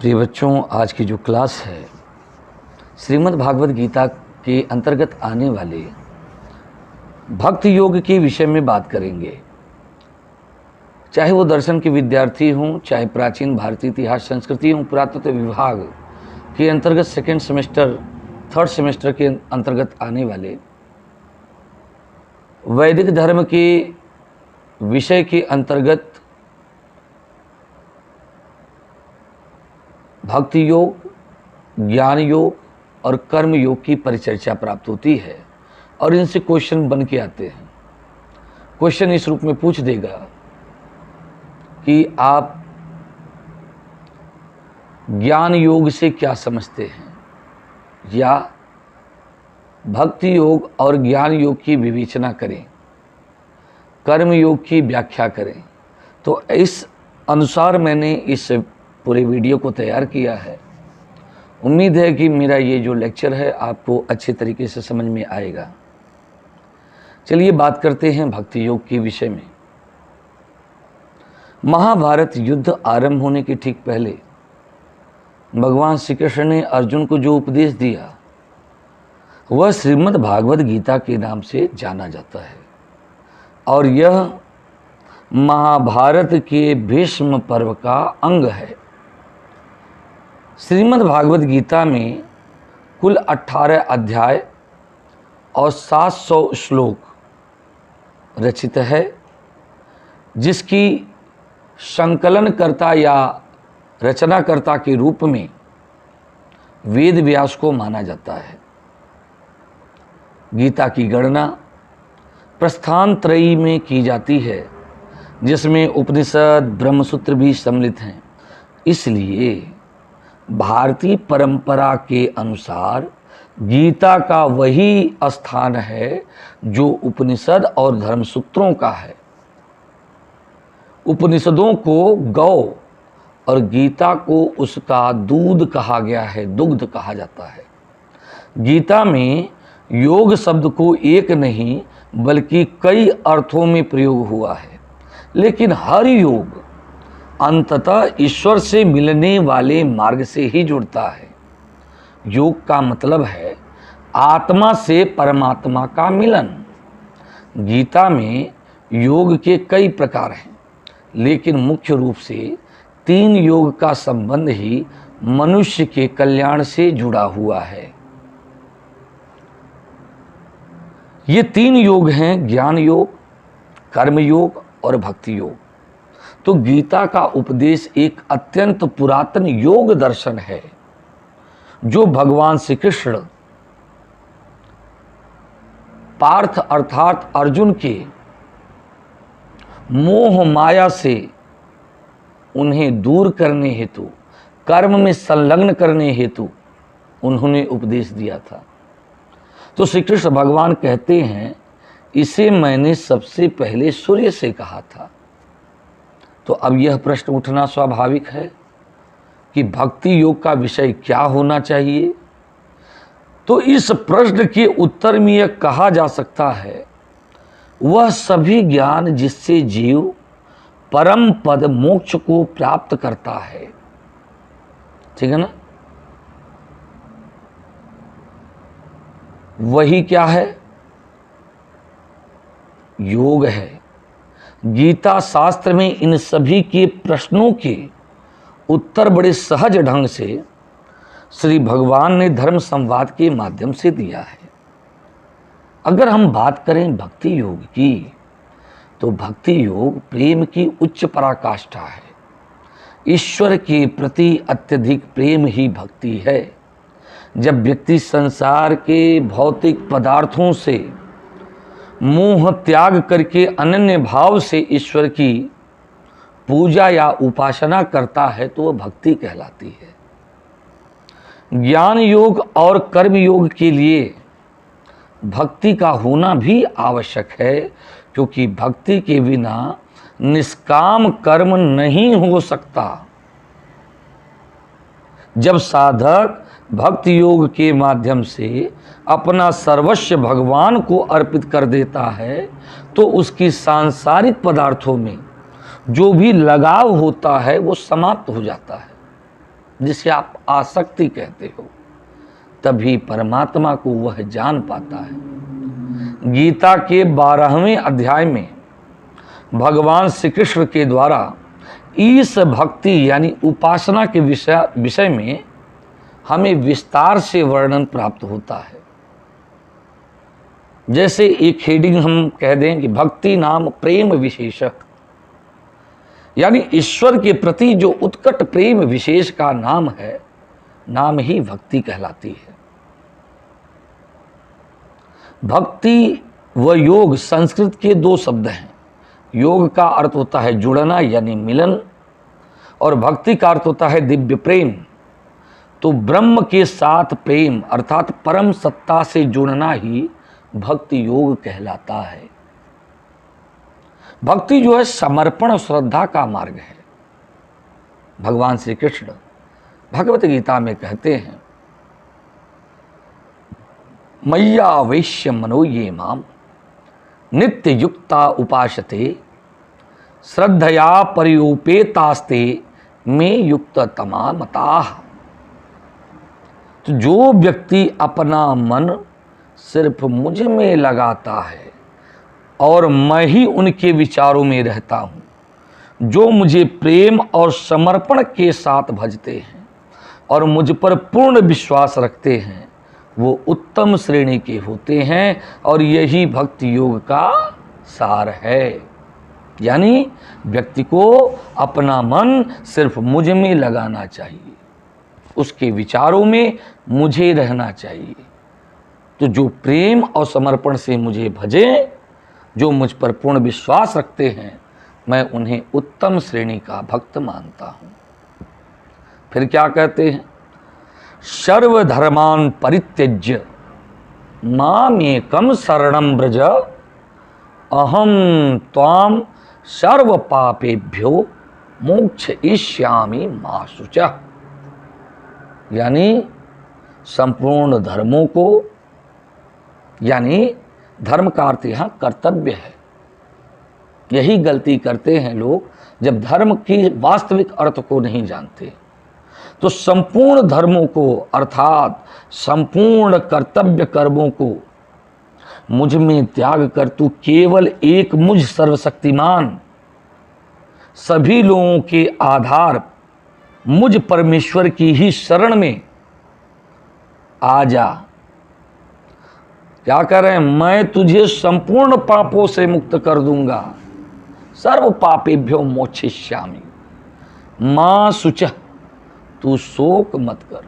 प्रिय बच्चों, आज की जो क्लास है श्रीमद् भागवत गीता के अंतर्गत आने वाले भक्ति योग के विषय में बात करेंगे। चाहे वो दर्शन के विद्यार्थी हों, चाहे प्राचीन भारतीय इतिहास संस्कृति एवं पुरातत्व विभाग के अंतर्गत सेकेंड सेमेस्टर थर्ड सेमेस्टर के अंतर्गत आने वाले वैदिक धर्म के विषय के अंतर्गत भक्ति योग, ज्ञान योग और कर्म योग की परिचर्चा प्राप्त होती है और इनसे क्वेश्चन बन के आते हैं। क्वेश्चन इस रूप में पूछ देगा कि आप ज्ञान योग से क्या समझते हैं, या भक्ति योग और ज्ञान योग की विवेचना करें, कर्म योग की व्याख्या करें। तो इस अनुसार मैंने इस पूरे वीडियो को तैयार किया है। उम्मीद है कि मेरा ये जो लेक्चर है आपको अच्छे तरीके से समझ में आएगा। चलिए बात करते हैं भक्ति योग के विषय में। महाभारत युद्ध आरंभ होने के ठीक पहले भगवान श्री कृष्ण ने अर्जुन को जो उपदेश दिया वह श्रीमद् भागवत गीता के नाम से जाना जाता है और यह महाभारत के भीष्म पर्व का अंग है। श्रीमद् भागवत गीता में कुल 18 अध्याय और 700 श्लोक रचित है, जिसकी संकलनकर्ता या रचनाकर्ता के रूप में वेद व्यास को माना जाता है। गीता की गणना प्रस्थान त्रयी में की जाती है, जिसमें उपनिषद ब्रह्मसूत्र भी सम्मिलित हैं। इसलिए भारतीय परंपरा के अनुसार गीता का वही स्थान है जो उपनिषद और धर्मसूत्रों का है। उपनिषदों को गौ और गीता को उसका दूध कहा गया है, दुग्ध कहा जाता है। गीता में योग शब्द को एक नहीं बल्कि कई अर्थों में प्रयोग हुआ है, लेकिन हर योग अंततः ईश्वर से मिलने वाले मार्ग से ही जुड़ता है। योग का मतलब है आत्मा से परमात्मा का मिलन। गीता में योग के कई प्रकार हैं, लेकिन मुख्य रूप से 3 योग का संबंध ही मनुष्य के कल्याण से जुड़ा हुआ है। ये 3 योग हैं, ज्ञान योग, कर्म योग और भक्ति योग। तो गीता का उपदेश एक अत्यंत पुरातन योग दर्शन है जो भगवान श्री कृष्ण पार्थ अर्थात अर्जुन के मोह माया से उन्हें दूर करने हेतु, कर्म में संलग्न करने हेतु उन्होंने उपदेश दिया था। तो श्री कृष्ण भगवान कहते हैं, इसे मैंने सबसे पहले सूर्य से कहा था। तो अब यह प्रश्न उठना स्वाभाविक है कि भक्ति योग का विषय क्या होना चाहिए। तो इस प्रश्न के उत्तर में यह कहा जा सकता है, वह सभी ज्ञान जिससे जीव परम पद मोक्ष को प्राप्त करता है। ठीक है ना? वही क्या है? योग है। गीता शास्त्र में इन सभी के प्रश्नों के उत्तर बड़े सहज ढंग से श्री भगवान ने धर्म संवाद के माध्यम से दिया है। अगर हम बात करें भक्ति योग की, तो भक्ति योग प्रेम की उच्च पराकाष्ठा है। ईश्वर के प्रति अत्यधिक प्रेम ही भक्ति है। जब व्यक्ति संसार के भौतिक पदार्थों से मोह त्याग करके अनन्य भाव से ईश्वर की पूजा या उपासना करता है तो वह भक्ति कहलाती है। ज्ञान योग और कर्म योग के लिए भक्ति का होना भी आवश्यक है, क्योंकि भक्ति के बिना निष्काम कर्म नहीं हो सकता। जब साधक भक्ति योग के माध्यम से अपना सर्वस्व भगवान को अर्पित कर देता है तो उसकी सांसारिक पदार्थों में जो भी लगाव होता है वो समाप्त हो जाता है। जिसे आप आसक्ति कहते हो, तभी परमात्मा को वह जान पाता है। गीता के 12वें अध्याय में भगवान श्री कृष्ण के द्वारा इस भक्ति यानी उपासना के विषय में हमें विस्तार से वर्णन प्राप्त होता है। जैसे एक हेडिंग हम कह दें कि भक्ति नाम प्रेम विशेष, यानी ईश्वर के प्रति जो उत्कट प्रेम विशेष का नाम है, नाम ही भक्ति कहलाती है। भक्ति व योग संस्कृत के दो शब्द हैं। योग का अर्थ होता है जुड़ना यानी मिलन, और भक्ति का अर्थ होता है दिव्य प्रेम। तो ब्रह्म के साथ प्रेम अर्थात परम सत्ता से जुड़ना ही भक्ति योग कहलाता है। भक्ति जो है समर्पण और श्रद्धा का मार्ग है। भगवान श्री कृष्ण भगवत गीता में कहते हैं, मय्या वैश्य मनो ये माम नित्य युक्ता उपासते श्रद्धया पर्युपेतास्ते में युक्त तमा मताः। तो जो व्यक्ति अपना मन सिर्फ मुझ में लगाता है और मैं ही उनके विचारों में रहता हूँ, जो मुझे प्रेम और समर्पण के साथ भजते हैं और मुझ पर पूर्ण विश्वास रखते हैं, वो उत्तम श्रेणी के होते हैं। और यही भक्ति योग का सार है। यानी व्यक्ति को अपना मन सिर्फ मुझ में लगाना चाहिए, उसके विचारों में मुझे रहना चाहिए। तो जो प्रेम और समर्पण से मुझे भजें, जो मुझ पर पूर्ण विश्वास रखते हैं, मैं उन्हें उत्तम श्रेणी का भक्त मानता हूँ। फिर क्या कहते हैं, सर्वधर्मान परित्यज्य मामेकं शरणं व्रज अहम त्वाम सर्व पापेभ्यो मोक्षयिष्यामि मा शुचः। यानी संपूर्ण धर्मों को, यानी धर्म का अर्थ यहाँ कर्तव्य है। यही गलती करते हैं लोग, जब धर्म की वास्तविक अर्थ को नहीं जानते। तो संपूर्ण धर्मों को अर्थात संपूर्ण कर्तव्य कर्मों को मुझ में त्याग कर तू केवल एक मुझ सर्वशक्तिमान सभी लोगों के आधार मुझ परमेश्वर की ही शरण में आ जा। क्या कर रहे हैं, मैं तुझे संपूर्ण पापों से मुक्त कर दूंगा। सर्व पापेभ्यो मोक्षयिष्यामि मां शुचः। तू शोक मत कर,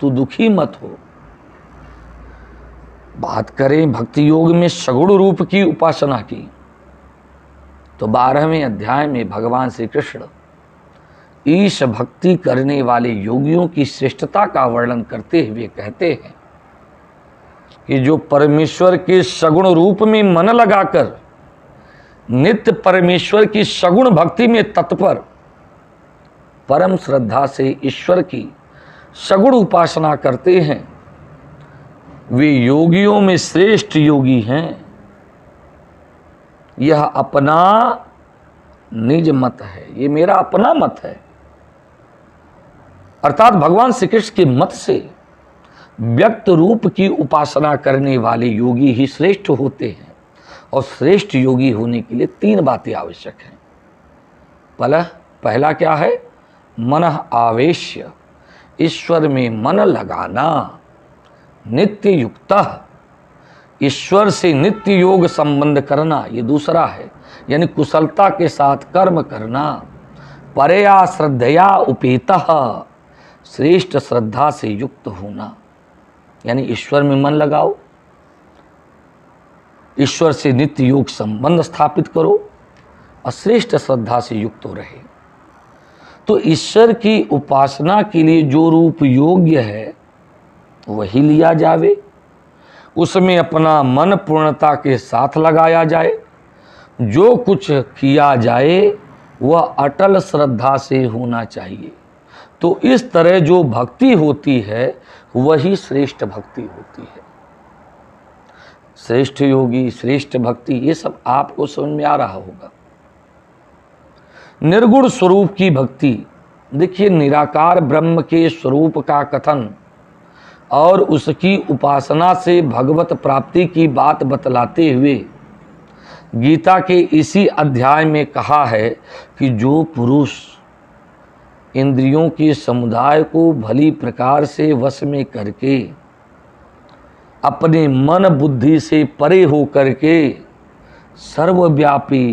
तू दुखी मत हो। बात करें भक्ति योग में सगुण रूप की उपासना की, तो 12वें अध्याय में भगवान श्री कृष्ण ईश भक्ति करने वाले योगियों की श्रेष्ठता का वर्णन करते हुए कहते हैं कि जो परमेश्वर के सगुण रूप में मन लगाकर नित्य परमेश्वर की सगुण भक्ति में तत्पर परम श्रद्धा से ईश्वर की सगुण उपासना करते हैं, वे योगियों में श्रेष्ठ योगी हैं। यह अपना निज मत है, ये मेरा अपना मत है। अर्थात भगवान श्री कृष्ण के मत से व्यक्त रूप की उपासना करने वाले योगी ही श्रेष्ठ होते हैं। और श्रेष्ठ योगी होने के लिए 3 बातें आवश्यक हैं। पहला क्या है, मन आवेश्य, ईश्वर में मन लगाना। नित्य युक्तः, ईश्वर से नित्य योग संबंध करना, ये दूसरा है, यानी कुशलता के साथ कर्म करना। परया श्रद्धया उपेतः, श्रेष्ठ श्रद्धा से युक्त होना, यानी ईश्वर में मन लगाओ, ईश्वर से नित्य योग संबंध स्थापित करो और श्रेष्ठ श्रद्धा से युक्त हो रहे। तो ईश्वर की उपासना के लिए जो रूप योग्य है वही लिया जावे, उसमें अपना मन पूर्णता के साथ लगाया जाए। जो कुछ किया जाए वह अटल श्रद्धा से होना चाहिए। तो इस तरह जो भक्ति होती है वही श्रेष्ठ भक्ति होती है। श्रेष्ठ योगी, श्रेष्ठ भक्ति, ये सब आपको समझ में आ रहा होगा। निर्गुण स्वरूप की भक्ति देखिए, निराकार ब्रह्म के स्वरूप का कथन और उसकी उपासना से भगवत प्राप्ति की बात बतलाते हुए गीता के इसी अध्याय में कहा है कि जो पुरुष इंद्रियों के समुदाय को भली प्रकार से वश में करके अपने मन बुद्धि से परे हो करके सर्वव्यापी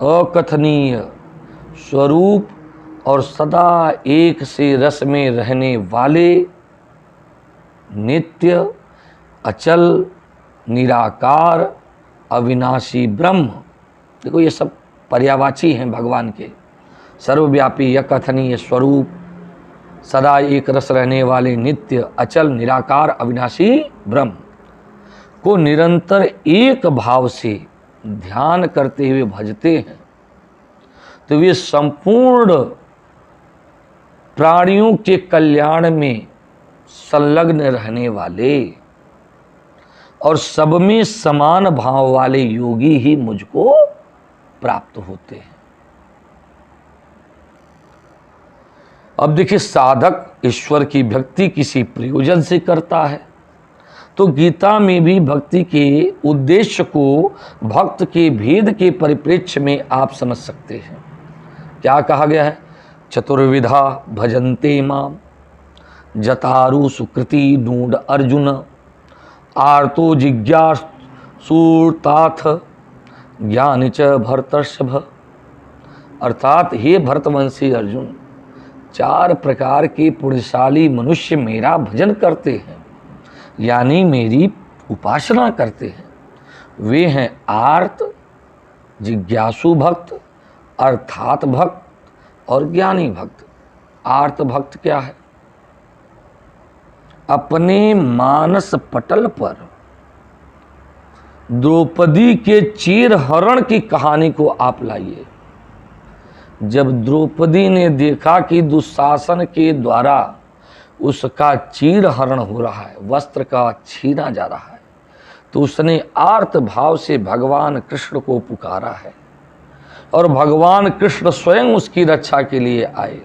अकथनीय स्वरूप और सदा एक से रस में रहने वाले नित्य अचल निराकार अविनाशी ब्रह्म, देखो ये सब पर्यायवाची हैं भगवान के, सर्वव्यापी अकथनीय स्वरूप सदा एक रस रहने वाले नित्य अचल निराकार अविनाशी ब्रह्म को निरंतर एक भाव से ध्यान करते हुए भजते हैं तो वे संपूर्ण प्राणियों के कल्याण में संलग्न रहने वाले और सब में समान भाव वाले योगी ही मुझको प्राप्त होते हैं। अब देखिए, साधक ईश्वर की भक्ति किसी प्रयोजन से करता है, तो गीता में भी भक्ति के उद्देश्य को भक्त के भेद के परिप्रेक्ष्य में आप समझ सकते हैं। क्या कहा गया है? चतुर्विधा भजन्ते माम जतारु सुकृति नूढ़ अर्जुन आर्तो जिज्ञासूर्ताथ ज्ञान च भरतर्षभ। अर्थात हे भरतवंशी अर्जुन, 4 प्रकार के पुण्यशाली मनुष्य मेरा भजन करते हैं, यानी मेरी उपासना करते हैं। वे हैं आर्त, जिज्ञासु भक्त, अर्थात भक्त और ज्ञानी भक्त। आर्त भक्त क्या है? अपने मानस पटल पर द्रौपदी के चीरहरण की कहानी को आप लाइए। जब द्रौपदी ने देखा कि दुशासन के द्वारा उसका चीरहरण हो रहा है, वस्त्र का छीना जा रहा है, तो उसने आर्त भाव से भगवान कृष्ण को पुकारा है और भगवान कृष्ण स्वयं उसकी रक्षा के लिए आए।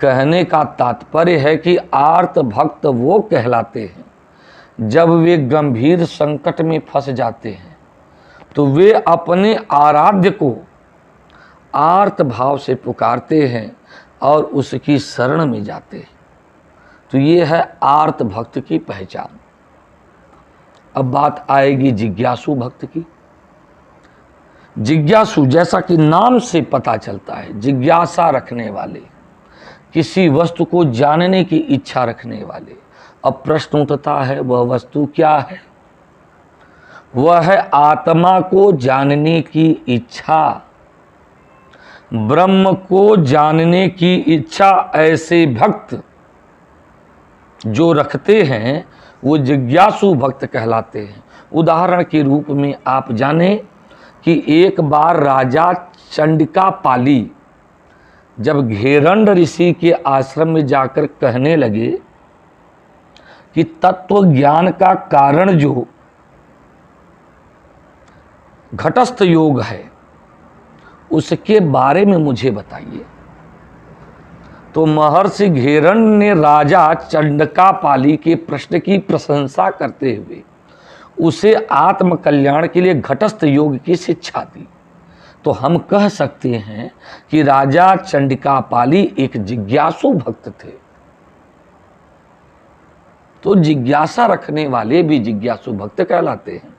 कहने का तात्पर्य है कि आर्त भक्त वो कहलाते हैं जब वे गंभीर संकट में फंस जाते हैं तो वे अपने आराध्य को आर्त भाव से पुकारते हैं और उसकी शरण में जाते हैं। तो ये है आर्त भक्त की पहचान। अब बात आएगी जिज्ञासु भक्त की। जिज्ञासु, जैसा कि नाम से पता चलता है, जिज्ञासा रखने वाले, किसी वस्तु को जानने की इच्छा रखने वाले। अब प्रश्न उठता है, वह वस्तु क्या है? वह है आत्मा को जानने की इच्छा, ब्रह्म को जानने की इच्छा। ऐसे भक्त जो रखते हैं वो जिज्ञासु भक्त कहलाते हैं। उदाहरण के रूप में आप जाने कि एक बार राजा चंडिका पाली जब घेरंड ऋषि के आश्रम में जाकर कहने लगे कि तत्व ज्ञान का कारण जो घटस्थ योग है उसके बारे में मुझे बताइए, तो महर्षि घेरंड ने राजा चंडिकापाली के प्रश्न की प्रशंसा करते हुए उसे आत्म कल्याण के लिए घटस्थ योग की शिक्षा दी। तो हम कह सकते हैं कि राजा चंडिकापाली एक जिज्ञासु भक्त थे। तो जिज्ञासा रखने वाले भी जिज्ञासु भक्त कहलाते हैं।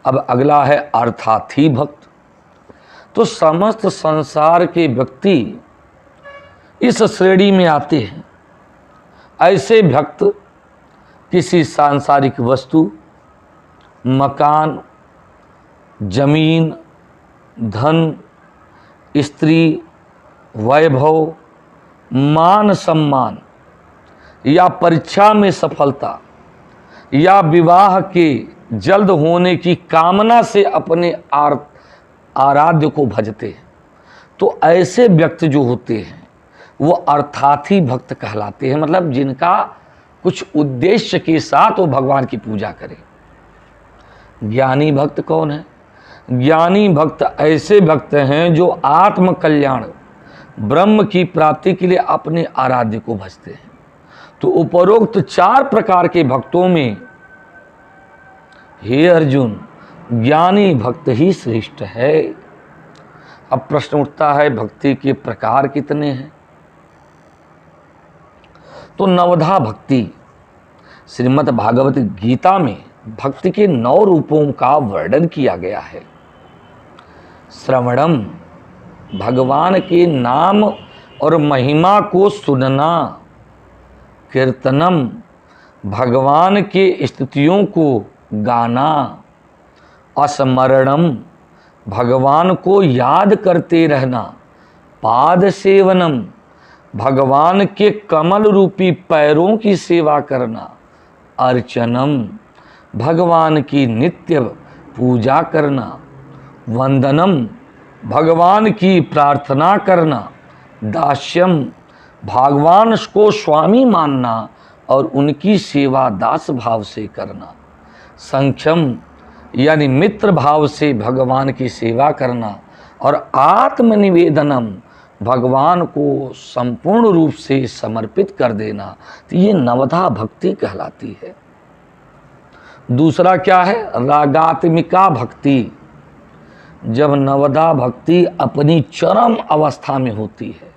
अब अगला है अर्थार्थी भक्त। तो समस्त संसार के व्यक्ति इस श्रेणी में आते हैं। ऐसे भक्त किसी सांसारिक वस्तु, मकान, जमीन, धन, स्त्री, वैभव, मान सम्मान या परीक्षा में सफलता या विवाह के जल्द होने की कामना से अपने आराध्य को भजते हैं। तो ऐसे व्यक्ति जो होते हैं वो अर्थार्थी भक्त कहलाते हैं, मतलब जिनका कुछ उद्देश्य के साथ वो भगवान की पूजा करें। ज्ञानी भक्त कौन है? ज्ञानी भक्त ऐसे भक्त हैं जो आत्म कल्याण ब्रह्म की प्राप्ति के लिए अपने आराध्य को भजते हैं। तो उपरोक्त 4 प्रकार के भक्तों में हे अर्जुन ज्ञानी भक्त ही श्रेष्ठ है। अब प्रश्न उठता है भक्ति के प्रकार कितने हैं? तो नवधा भक्ति, श्रीमद् भागवत गीता में भक्ति के 9 रूपों का वर्णन किया गया है। श्रवणम, भगवान के नाम और महिमा को सुनना। कीर्तनम, भगवान के स्तुतियों को गाना। स्मरणम, भगवान को याद करते रहना। पाद सेवनम, भगवान के कमल रूपी पैरों की सेवा करना। अर्चनम, भगवान की नित्य पूजा करना। वंदनम, भगवान की प्रार्थना करना। दास्यम, भगवान को स्वामी मानना और उनकी सेवा दास भाव से करना। संख्यम, यानी मित्र भाव से भगवान की सेवा करना। और आत्मनिवेदनम, भगवान को संपूर्ण रूप से समर्पित कर देना। तो ये नवधा भक्ति कहलाती है। दूसरा क्या है? रागात्मिका भक्ति। जब नवधा भक्ति अपनी चरम अवस्था में होती है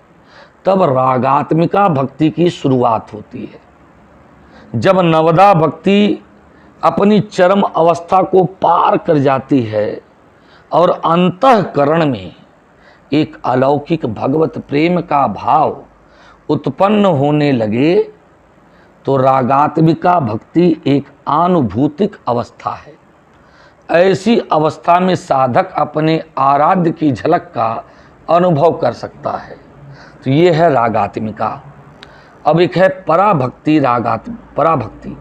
तब रागात्मिका भक्ति की शुरुआत होती है। जब नवधा भक्ति अपनी चरम अवस्था को पार कर जाती है और अंतःकरण में एक अलौकिक भगवत प्रेम का भाव उत्पन्न होने लगे तो रागात्मिका भक्ति एक आनुभूतिक अवस्था है। ऐसी अवस्था में साधक अपने आराध्य की झलक का अनुभव कर सकता है। तो ये है रागात्मिका। अब एक है पराभक्ति। पराभक्ति,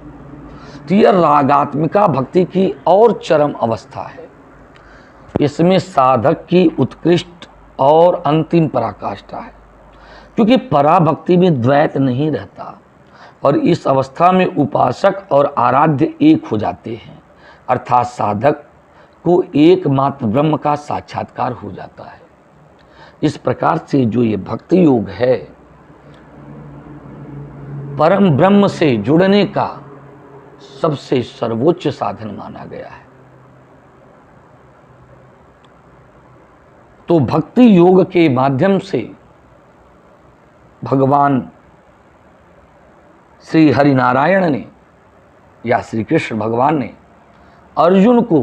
तो यह रागात्मिका भक्ति की और चरम अवस्था है। इसमें साधक की उत्कृष्ट और अंतिम पराकाष्ठा है, क्योंकि पराभक्ति में द्वैत नहीं रहता और इस अवस्था में उपासक और आराध्य एक हो जाते हैं, अर्थात साधक को एकमात्र ब्रह्म का साक्षात्कार हो जाता है। इस प्रकार से जो ये भक्ति योग है परम ब्रह्म से जुड़ने का सबसे सर्वोच्च साधन माना गया है। तो भक्ति योग के माध्यम से भगवान श्री हरिनारायण ने या श्री कृष्ण भगवान ने अर्जुन को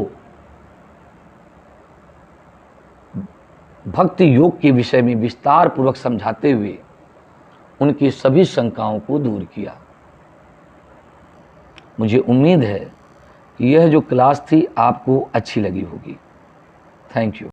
भक्ति योग के विषय में विस्तार पूर्वक समझाते हुए उनकी सभी शंकाओं को दूर किया। मुझे उम्मीद है कि यह जो क्लास थी आपको अच्छी लगी होगी। Thank you.